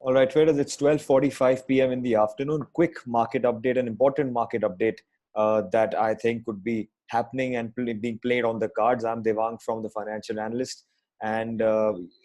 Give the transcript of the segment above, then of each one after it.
All right, traders, it's 12:45 p.m. in the afternoon. Quick market update, an important market update that I think could be happening and being played on the cards. I'm Devang from the Financial Analyst. And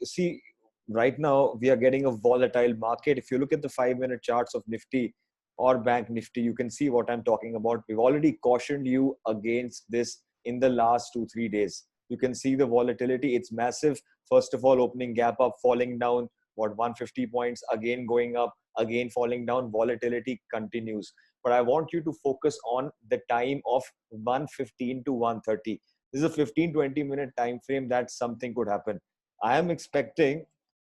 see, right now we are getting a volatile market. If you look at the 5-minute charts of Nifty or Bank Nifty, you can see what I'm talking about. We've already cautioned you against this in the last 2-3 days. You can see the volatility. It's massive. First of all, opening gap up, falling down, 150 points, again going up, again falling down. Volatility continues, but I want you to focus on the time of 1:15 to 1:30. This is a 15-20 minute time frame that something could happen. I am expecting,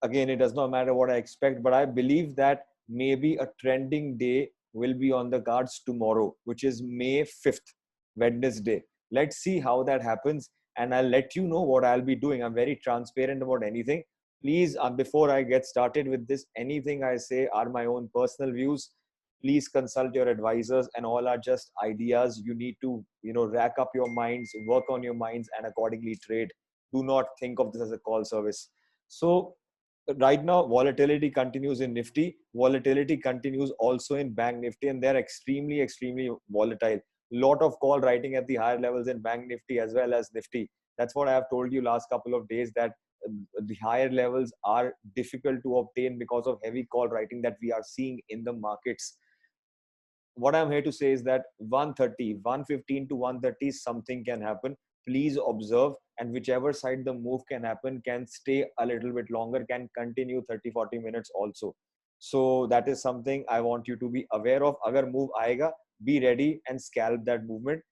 again, it does not matter what I expect, but I believe that maybe a trending day will be on the cards tomorrow, which is May 5th, Wednesday. Let's see how that happens, and I'll let you know what I'll be doing. I'm very transparent about anything. Please, before I get started with this, anything I say are my own personal views. Please consult your advisors, and all are just ideas. You need to, rack up your minds, work on your minds, and accordingly trade. Do not think of this as a call service. So right now, volatility continues in Nifty. Volatility continues also in Bank Nifty, and they're extremely, extremely volatile. Lot of call writing at the higher levels in Bank Nifty as well as Nifty. That's what I have told you last couple of days, that the higher levels are difficult to obtain because of heavy call writing that we are seeing in the markets. What I'm here to say is that 1:30, 1:15 to 1:30, something can happen. Please observe, and whichever side the move can happen can stay a little bit longer, can continue 30-40 minutes also. So that is something I want you to be aware of. Agar move aega, be ready and scalp that movement.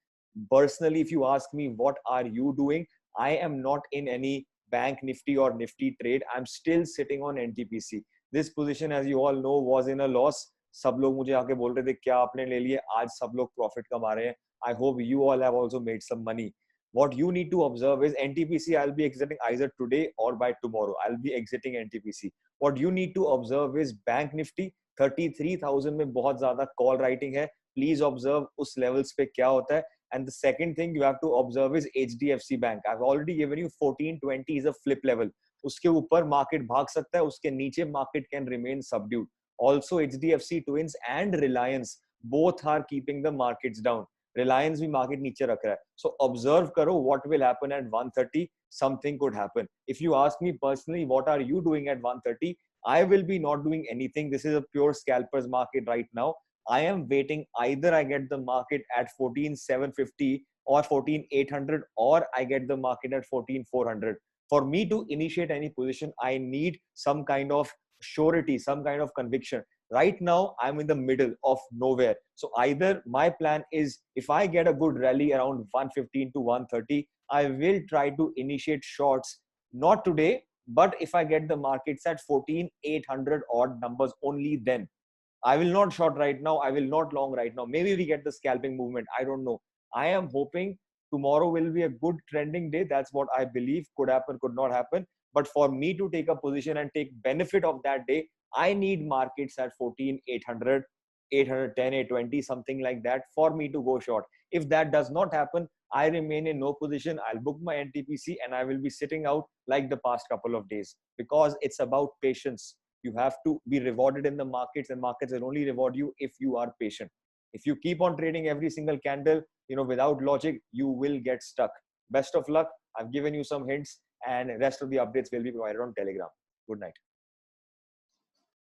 Personally, if you ask me, what are you doing? I am not in any Bank Nifty or Nifty trade. I'm still sitting on NTPC. This position, as you all know, was in a loss. सब लोग मुझे आके बोल रहे थे क्या आपने ले लिए, आज सब लोग प्रॉफिट कमा रहे हैं. I hope you all have also made some money. What you need to observe is NTPC. I'll be exiting either today or by tomorrow. I'll be exiting NTPC. What you need to observe is Bank Nifty 33,000 में बहुत ज्यादा call writing है. Please observe उस levels पे क्या होता है. And the second thing you have to observe is HDFC Bank. I've already given you 1420 is a flip level. उसके ऊपर market भाग सकता है, उसके नीचे market can remain subdued. Also, HDFC Twins and Reliance both are keeping the markets down. Reliance भी market नीचे रख रहा है. So observe करो what will happen at 1:30. Something could happen. If you ask me personally, what are you doing at 1:30? I will be not doing anything. This is a pure scalpers market right now. I am waiting. Either I get the market at 14,750 or 14,800, or I get the market at 14,400. For me to initiate any position, I need some kind of surety, some kind of conviction. Right now, I'm in the middle of nowhere. So either my plan is, if I get a good rally around 1:15 to 1:30, I will try to initiate shorts. Not today, but if I get the markets at 14,800 odd numbers, only then. I will not short right now. I will not long right now. Maybe we get the scalping movement. I don't know. I am hoping tomorrow will be a good trending day. That's what I believe. Could happen, could not happen. But for me to take a position and take benefit of that day, I need markets at 14,800, 810, 820, something like that for me to go short. If that does not happen, I remain in no position. I'll book my NTPC and I will be sitting out like the past couple of days, because it's about patience. You have to be rewarded in the markets, and markets will only reward you if you are patient. If you keep on trading every single candle, without logic, you will get stuck. Best of luck. I've given you some hints, and rest of the updates will be provided on Telegram. Good night.